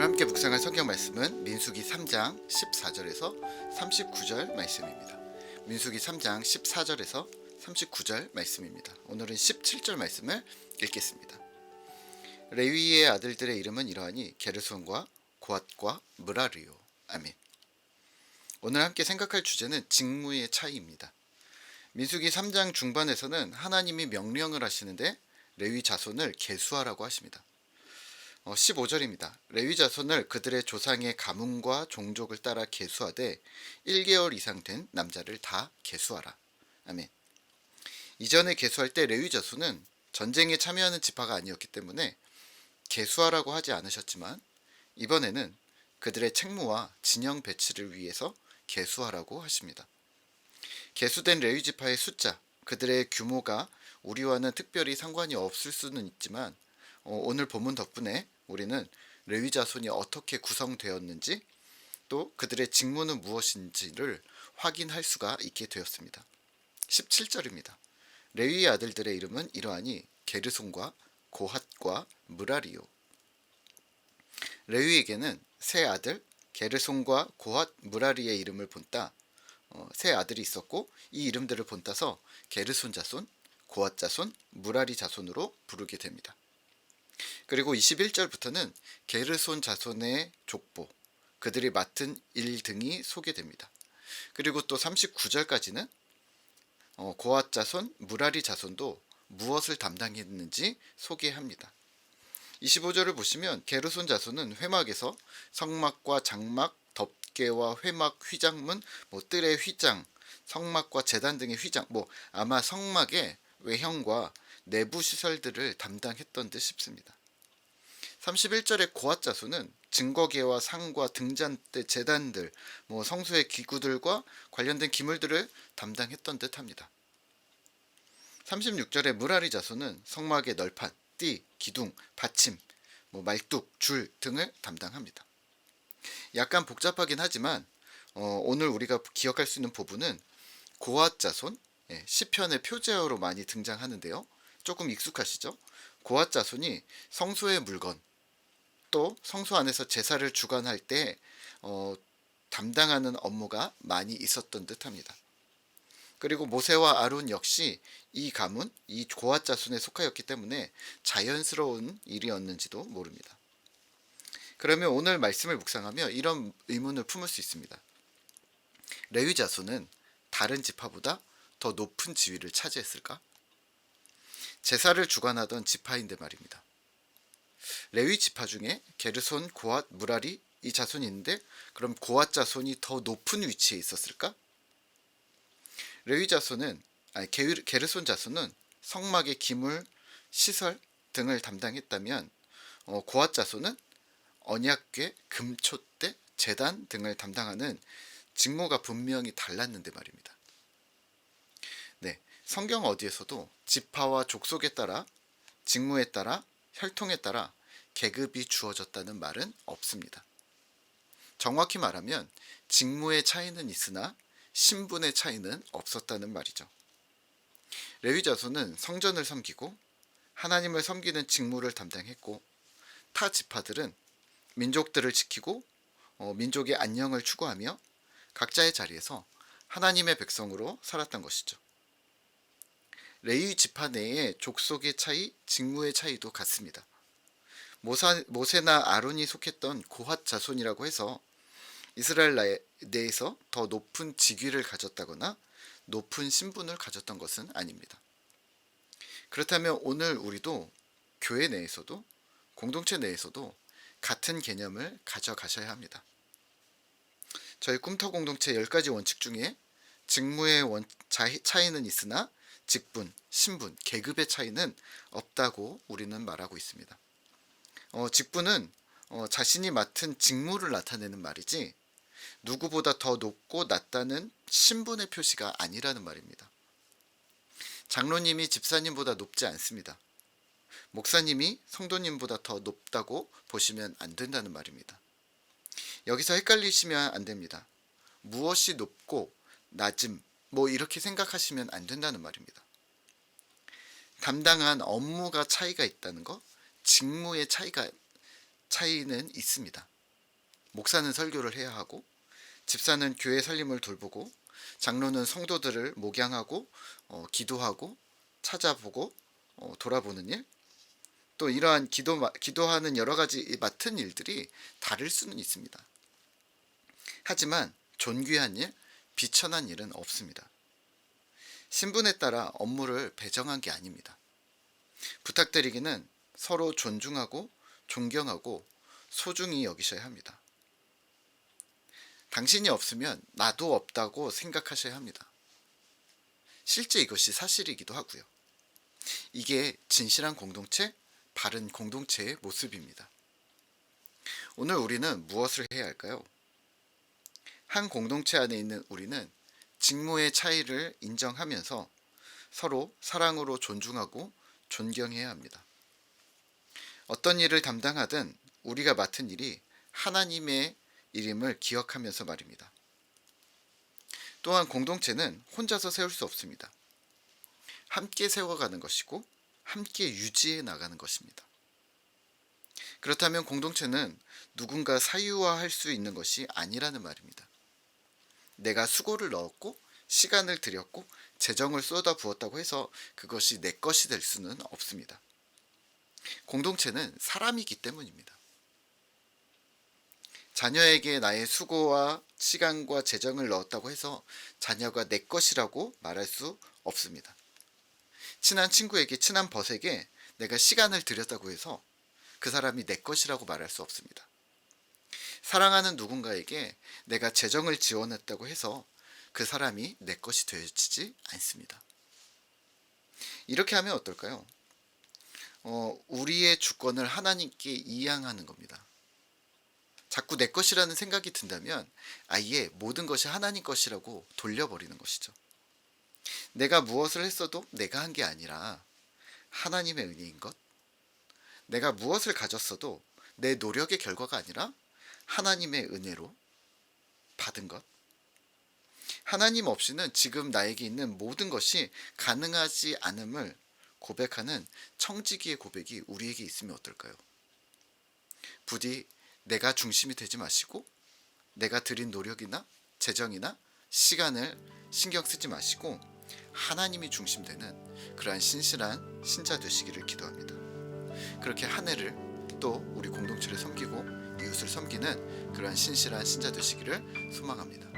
오늘 함께 묵상할 성경 말씀은 민수기 3장 14절에서 39절 말씀입니다. 민수기 3장 14절에서 39절 말씀입니다. 오늘은 17절 말씀을 읽겠습니다. 레위의 아들들의 이름은 이러하니 게르손과 고핫과 므라리요. 아멘. 오늘 함께 생각할 주제는 직무의 차이입니다. 민수기 3장 중반에서는 하나님이 명령을 하시는데 레위 자손을 계수하라고 하십니다. 15절입니다. 레위 자손을 그들의 조상의 가문과 종족을 따라 계수하되 1개월 이상 된 남자를 다 계수하라. 아멘. 이전에 계수할 때 레위 자손은 전쟁에 참여하는 지파가 아니었기 때문에 계수하라고 하지 않으셨지만 이번에는 그들의 책무와 진영 배치를 위해서 계수하라고 하십니다. 계수된 레위 지파의 숫자, 그들의 규모가 우리와는 특별히 상관이 없을 수는 있지만 오늘 본문 덕분에 우리는 레위 자손이 어떻게 구성되었는지 또 그들의 직무는 무엇인지를 확인할 수가 있게 되었습니다. 17절입니다. 레위의 아들들의 이름은 이러하니 게르손과 고핫과 므라리요. 레위에게는 세 아들 게르손과 고핫, 므라리의 이름을 본따 세 아들이 있었고 이 이름들을 본따서 게르손 자손, 고핫 자손, 므라리 자손으로 부르게 됩니다. 그리고 21절부터는 게르손 자손의 족보, 그들이 맡은 일 등이 소개됩니다. 그리고 또 39절까지는 고핫 자손, 므라리 자손도 무엇을 담당했는지 소개합니다. 25절을 보시면 게르손 자손은 회막에서 성막과 장막, 덮개와 회막 휘장문, 뜰의 휘장, 성막과 제단 등의 휘장, 아마 성막의 외형과 내부 시설들을 담당했던 듯 싶습니다. 31절의 고핫 자손은 증거계와 상과 등잔대, 제단들, 성소의 기구들과 관련된 기물들을 담당했던 듯 합니다. 36절의 므라리 자손은 성막의 널판, 띠, 기둥, 받침, 말뚝, 줄 등을 담당합니다. 약간 복잡하긴 하지만 오늘 우리가 기억할 수 있는 부분은 고핫 자손, 시편의 표제어로 많이 등장하는데요. 조금 익숙하시죠? 고핫 자손이 성소의 물건, 또 성소 안에서 제사를 주관할 때 담당하는 업무가 많이 있었던 듯합니다. 그리고 모세와 아론 역시 이 가문, 이 고핫 자손에 속하였기 때문에 자연스러운 일이었는지도 모릅니다. 그러면 오늘 말씀을 묵상하며 이런 의문을 품을 수 있습니다. 레위 자손은 다른 지파보다 더 높은 지위를 차지했을까? 제사를 주관하던 지파인데 말입니다. 레위 지파 중에 게르손, 고핫, 므라리 이 자손이 있는데 그럼 고핫 자손이 더 높은 위치에 있었을까? 게르손 자손은 성막의 기물, 시설 등을 담당했다면 고핫 자손은 언약궤, 금촛대, 제단 등을 담당하는 직무가 분명히 달랐는데 말입니다. 성경 어디에서도 지파와 족속에 따라, 직무에 따라, 혈통에 따라 계급이 주어졌다는 말은 없습니다. 정확히 말하면 직무의 차이는 있으나 신분의 차이는 없었다는 말이죠. 레위 자손은 성전을 섬기고 하나님을 섬기는 직무를 담당했고 타 지파들은 민족들을 지키고 민족의 안녕을 추구하며 각자의 자리에서 하나님의 백성으로 살았던 것이죠. 레위 지파 내의 족속의 차이, 직무의 차이도 같습니다. 모세나 아론이 속했던 고핫 자손이라고 해서 이스라엘 내에서 더 높은 직위를 가졌다거나 높은 신분을 가졌던 것은 아닙니다. 그렇다면 오늘 우리도 교회 내에서도 공동체 내에서도 같은 개념을 가져가셔야 합니다. 저희 꿈터 공동체 10가지 원칙 중에 직무의 차이는 있으나 직분, 신분, 계급의 차이는 없다고 우리는 말하고 있습니다. 직분은 자신이 맡은 직무를 나타내는 말이지 누구보다 더 높고 낮다는 신분의 표시가 아니라는 말입니다. 장로님이 집사님보다 높지 않습니다. 목사님이 성도님보다 더 높다고 보시면 안 된다는 말입니다. 여기서 헷갈리시면 안 됩니다. 무엇이 높고 낮음, 이렇게 생각하시면 안 된다는 말입니다. 담당한 업무가 차이가 있다는 것, 직무의 차이는 있습니다. 목사는 설교를 해야 하고, 집사는 교회 살림을 돌보고, 장로는 성도들을 목양하고 기도하고 찾아보고 돌아보는 일, 또 이러한 기도하는 여러 가지 맡은 일들이 다를 수는 있습니다. 하지만 존귀한 일, 비천한 일은 없습니다. 신분에 따라 업무를 배정한 게 아닙니다. 부탁드리기는 서로 존중하고 존경하고 소중히 여기셔야 합니다. 당신이 없으면 나도 없다고 생각하셔야 합니다. 실제 이것이 사실이기도 하고요. 이게 진실한 공동체, 바른 공동체의 모습입니다. 오늘 우리는 무엇을 해야 할까요? 한 공동체 안에 있는 우리는 직무의 차이를 인정하면서 서로 사랑으로 존중하고 존경해야 합니다. 어떤 일을 담당하든 우리가 맡은 일이 하나님의 일임을 기억하면서 말입니다. 또한 공동체는 혼자서 세울 수 없습니다. 함께 세워가는 것이고 함께 유지해 나가는 것입니다. 그렇다면 공동체는 누군가 사유화할 수 있는 것이 아니라는 말입니다. 내가 수고를 넣었고 시간을 들였고 재정을 쏟아 부었다고 해서 그것이 내 것이 될 수는 없습니다. 공동체는 사람이기 때문입니다. 자녀에게 나의 수고와 시간과 재정을 넣었다고 해서 자녀가 내 것이라고 말할 수 없습니다. 친한 친구에게, 친한 벗에게 내가 시간을 들였다고 해서 그 사람이 내 것이라고 말할 수 없습니다. 사랑하는 누군가에게 내가 재정을 지원했다고 해서 그 사람이 내 것이 되어지지 않습니다. 이렇게 하면 어떨까요? 우리의 주권을 하나님께 이양하는 겁니다. 자꾸 내 것이라는 생각이 든다면 아예 모든 것이 하나님 것이라고 돌려버리는 것이죠. 내가 무엇을 했어도 내가 한 게 아니라 하나님의 은혜인 것, 내가 무엇을 가졌어도 내 노력의 결과가 아니라 하나님의 은혜로 받은 것, 하나님 없이는 지금 나에게 있는 모든 것이 가능하지 않음을 고백하는 청지기의 고백이 우리에게 있으면 어떨까요? 부디 내가 중심이 되지 마시고 내가 들인 노력이나 재정이나 시간을 신경 쓰지 마시고 하나님이 중심되는 그러한 신실한 신자 되시기를 기도합니다. 그렇게 한 해를 또 우리 공동체를 섬기고 이웃을 섬기는 그러한 신실한 신자 되시기를 소망합니다.